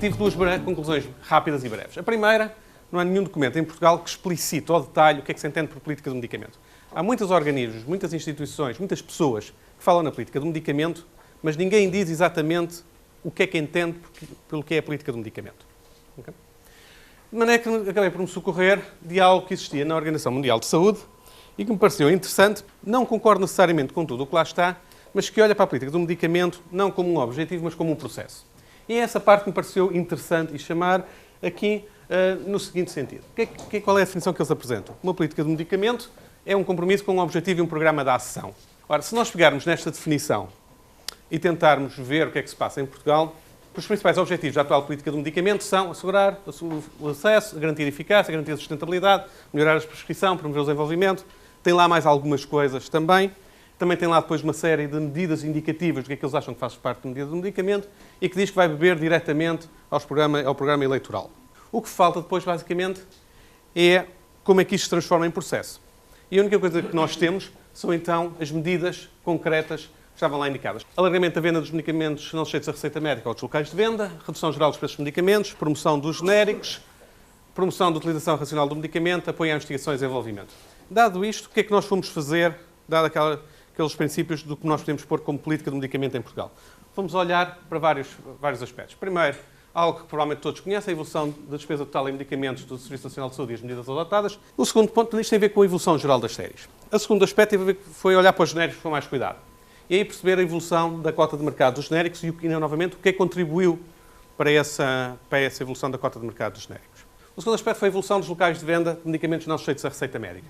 tive duas conclusões rápidas e breves. A primeira, não há nenhum documento em Portugal que explicite ao detalhe o que é que se entende por política do medicamento. Há muitos organismos, muitas instituições, muitas pessoas que falam na política do medicamento, mas ninguém diz exatamente o que é que entende pelo que é a política do medicamento. Okay? De maneira que acabei por me socorrer de algo que existia na Organização Mundial de Saúde e que me pareceu interessante. Não concordo necessariamente com tudo o que lá está, mas que olha para a política do medicamento não como um objetivo, mas como um processo. E é essa parte que me pareceu interessante e chamar aqui no seguinte sentido. Qual é a definição que eles apresentam? Uma política do medicamento é um compromisso com um objetivo e um programa de ação. Ora, se nós pegarmos nesta definição e tentarmos ver o que é que se passa em Portugal, os principais objetivos da atual política do medicamento são assegurar o acesso, garantir a eficácia, garantir a sustentabilidade, melhorar a prescrição, promover o desenvolvimento. Tem lá mais algumas coisas também. Também tem lá depois uma série de medidas indicativas do que é que eles acham que faz parte da medida do medicamento e que diz que vai beber diretamente ao programa eleitoral. O que falta depois, basicamente, é como é que isto se transforma em processo. E a única coisa que nós temos são, então, as medidas concretas que estavam lá indicadas. Alargamento da venda dos medicamentos não sujeitos à receita médica aos locais de venda, redução geral dos preços dos medicamentos, promoção dos genéricos, promoção da utilização racional do medicamento, apoio à investigação e desenvolvimento. Dado isto, o que é que nós fomos fazer, dado aqueles princípios do que nós podemos pôr como política do medicamento em Portugal? Vamos olhar para vários aspectos. Primeiro, algo que provavelmente todos conhecem, a evolução da despesa total em medicamentos do Serviço Nacional de Saúde e as medidas adotadas. O segundo ponto, isto tem a ver com a evolução geral das séries. O segundo aspecto foi olhar para os genéricos com mais cuidado. E aí perceber a evolução da cota de mercado dos genéricos e, novamente, o que é que contribuiu para essa evolução da cota de mercado dos genéricos. O segundo aspecto foi a evolução dos locais de venda de medicamentos não sujeitos à receita médica.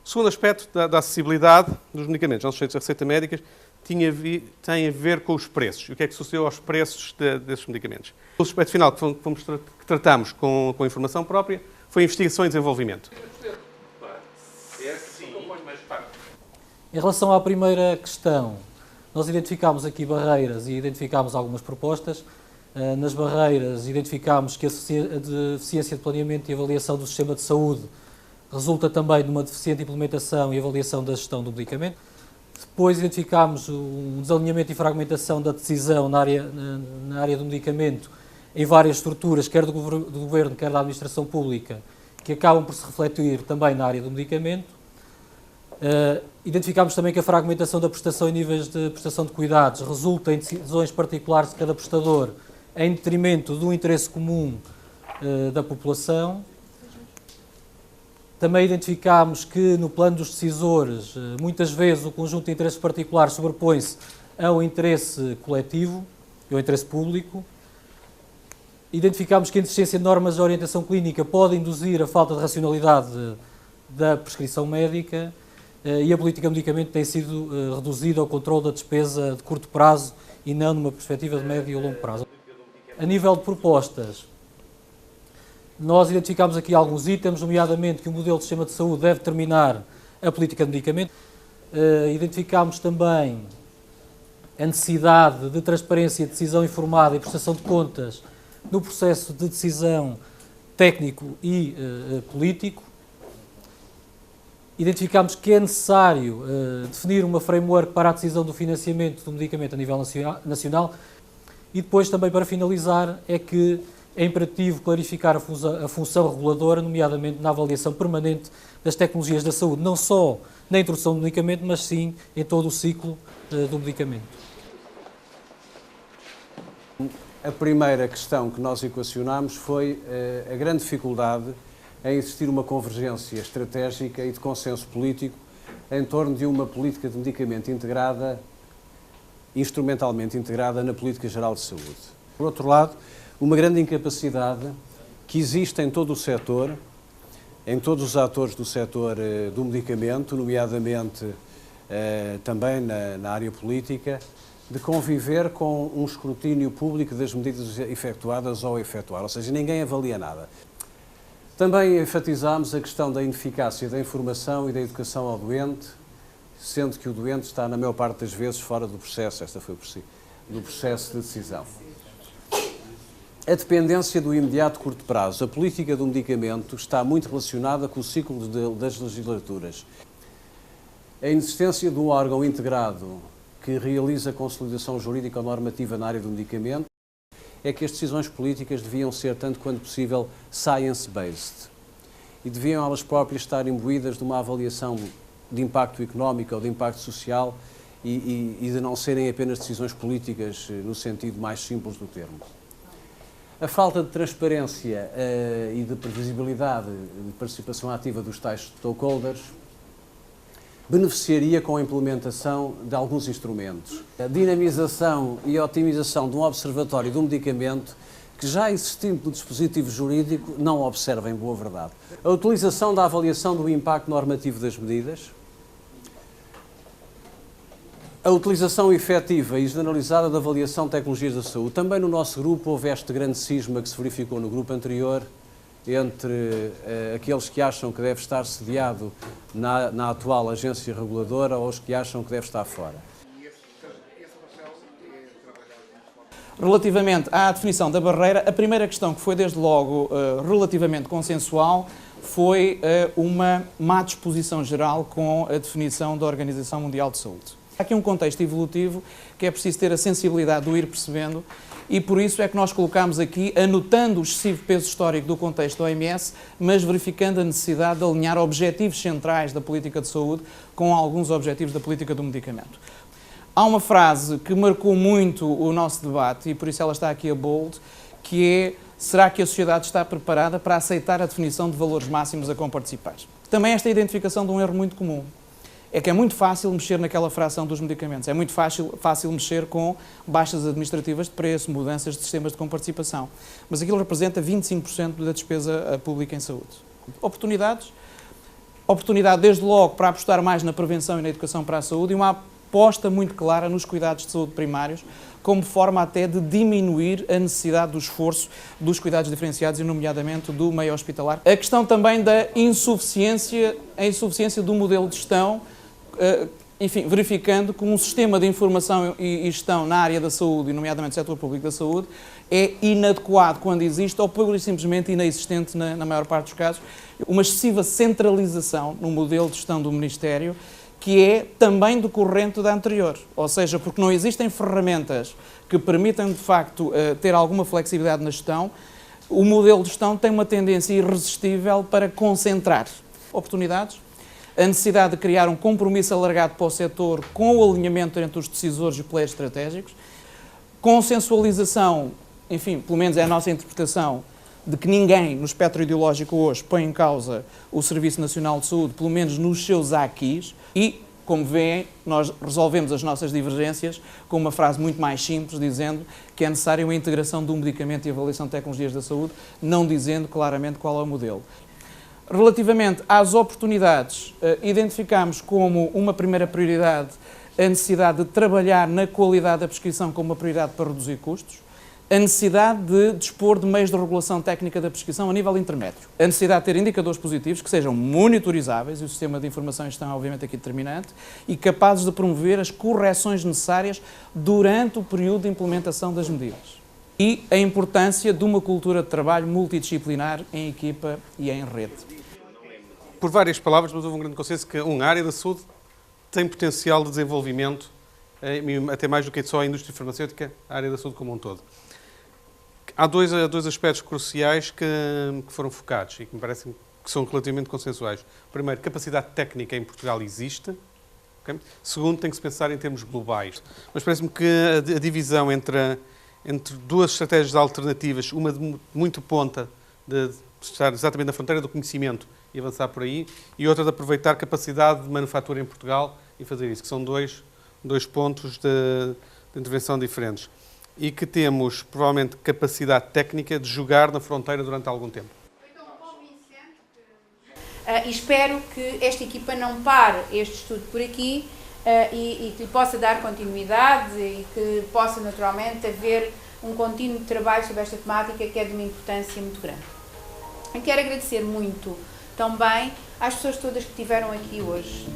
O segundo aspecto da acessibilidade dos medicamentos não sujeitos à receita médica tem a ver com os preços. E o que é que sucedeu aos preços desses medicamentos? O aspecto final que tratamos com informação própria foi investigação e desenvolvimento. Em relação à primeira questão, nós identificámos aqui barreiras e identificámos algumas propostas. Nas barreiras identificámos que a deficiência de planeamento e avaliação do sistema de saúde resulta também de uma deficiente implementação e avaliação da gestão do medicamento. Depois identificámos um desalinhamento e fragmentação da decisão na área do medicamento em várias estruturas, quer do Governo, quer da Administração Pública, que acabam por se refletir também na área do medicamento. Identificámos também que a fragmentação da prestação em níveis de prestação de cuidados resulta em decisões particulares de cada prestador em detrimento do interesse comum da população. Também identificámos que no plano dos decisores, muitas vezes o conjunto de interesses particulares sobrepõe-se ao interesse coletivo e ao interesse público. Identificámos que a inexistência de normas de orientação clínica pode induzir a falta de racionalidade da prescrição médica e a política de medicamento tem sido reduzida ao controle da despesa de curto prazo e não numa perspectiva de médio e longo prazo. A nível de propostas, nós identificámos aqui alguns itens, nomeadamente que o modelo de sistema de saúde deve determinar a política de medicamento. Identificámos também a necessidade de transparência, decisão informada e prestação de contas no processo de decisão técnico e político. Identificámos que é necessário definir uma framework para a decisão do financiamento do medicamento a nível nacional e depois também, para finalizar, é que é imperativo clarificar a função reguladora, nomeadamente na avaliação permanente das tecnologias da saúde, não só na introdução do medicamento, mas sim em todo o ciclo do medicamento. A primeira questão que nós equacionámos foi a grande dificuldade em existir uma convergência estratégica e de consenso político em torno de uma política de medicamento integrada, instrumentalmente integrada na política geral de saúde. Por outro lado, uma grande incapacidade que existe em todo o setor, em todos os atores do setor do medicamento, nomeadamente também na área política, de conviver com um escrutínio público das medidas efetuadas ou efetuar, ou seja, ninguém avalia nada. Também enfatizámos a questão da ineficácia da informação e da educação ao doente, sendo que o doente está, na maior parte das vezes, fora do processo, do processo de decisão. A dependência do imediato curto prazo. A política do medicamento está muito relacionada com o ciclo das legislaturas. A inexistência de um órgão integrado que realiza a consolidação jurídica ou normativa na área do medicamento é que as decisões políticas deviam ser, tanto quanto possível, science-based. E deviam elas próprias estar imbuídas de uma avaliação de impacto económico ou de impacto social e de não serem apenas decisões políticas no sentido mais simples do termo. A falta de transparência e de previsibilidade de participação ativa dos tais stakeholders beneficiaria com a implementação de alguns instrumentos. A dinamização e a otimização de um observatório do medicamento que já existindo no dispositivo jurídico não observa em boa verdade. A utilização da avaliação do impacto normativo das medidas, a utilização efetiva e generalizada da avaliação de tecnologias da saúde. Também no nosso grupo houve este grande cisma que se verificou no grupo anterior entre aqueles que acham que deve estar sediado na atual agência reguladora ou os que acham que deve estar fora. Relativamente à definição da barreira, a primeira questão que foi desde logo relativamente consensual foi uma má disposição geral com a definição da Organização Mundial de Saúde. Há aqui um contexto evolutivo que é preciso ter a sensibilidade de o ir percebendo e por isso é que nós colocámos aqui, anotando o excessivo peso histórico do contexto da OMS, mas verificando a necessidade de alinhar objetivos centrais da política de saúde com alguns objetivos da política do medicamento. Há uma frase que marcou muito o nosso debate e por isso ela está aqui a bold, que é: será que a sociedade está preparada para aceitar a definição de valores máximos a comparticipar? Também esta identificação de um erro muito comum. É que é muito fácil mexer naquela fração dos medicamentos, é muito fácil mexer com baixas administrativas de preço, mudanças de sistemas de comparticipação. Mas aquilo representa 25% da despesa pública em saúde. Oportunidades? Oportunidade, desde logo, para apostar mais na prevenção e na educação para a saúde e uma aposta muito clara nos cuidados de saúde primários, como forma até de diminuir a necessidade do esforço dos cuidados diferenciados e, nomeadamente, do meio hospitalar. A questão também da insuficiência do modelo de gestão, enfim, verificando que um sistema de informação e gestão na área da saúde, e nomeadamente no setor público da saúde, é inadequado quando existe ou pura e simplesmente inexistente na maior parte dos casos. Uma excessiva centralização no modelo de gestão do Ministério, que é também decorrente da anterior, ou seja, porque não existem ferramentas que permitam, de facto, ter alguma flexibilidade na gestão, o modelo de gestão tem uma tendência irresistível para concentrar oportunidades, a necessidade de criar um compromisso alargado para o setor com o alinhamento entre os decisores e os players estratégicos, consensualização, enfim, pelo menos é a nossa interpretação, de que ninguém no espectro ideológico hoje põe em causa o Serviço Nacional de Saúde, pelo menos nos seus aquis, e, como veem, nós resolvemos as nossas divergências com uma frase muito mais simples, dizendo que é necessária uma integração do medicamento e avaliação de tecnologias da saúde, não dizendo claramente qual é o modelo. Relativamente às oportunidades, identificamos como uma primeira prioridade a necessidade de trabalhar na qualidade da prescrição como uma prioridade para reduzir custos, a necessidade de dispor de meios de regulação técnica da prescrição a nível intermédio, a necessidade de ter indicadores positivos que sejam monitorizáveis, e o sistema de informação e gestão é obviamente aqui determinante, e capazes de promover as correções necessárias durante o período de implementação das medidas. E a importância de uma cultura de trabalho multidisciplinar em equipa e em rede. Por várias palavras, mas houve um grande consenso que a área da saúde tem potencial de desenvolvimento, até mais do que só a indústria farmacêutica, a área da saúde como um todo. Há dois aspectos cruciais que foram focados e que me parecem que são relativamente consensuais. Primeiro, capacidade técnica em Portugal existe. Okay? Segundo, tem que se pensar em termos globais. Mas parece-me que a divisão entre duas estratégias alternativas, uma de muito ponta, de estar exatamente na fronteira do conhecimento e avançar por aí, e outra de aproveitar capacidade de manufatura em Portugal e fazer isso, que são dois pontos de intervenção diferentes. E que temos, provavelmente, capacidade técnica de jogar na fronteira durante algum tempo. Espero que esta equipa não pare este estudo por aqui e que lhe possa dar continuidade e que possa, naturalmente, haver um contínuo trabalho sobre esta temática que é de uma importância muito grande. Eu quero agradecer muito também às pessoas todas que estiveram aqui hoje.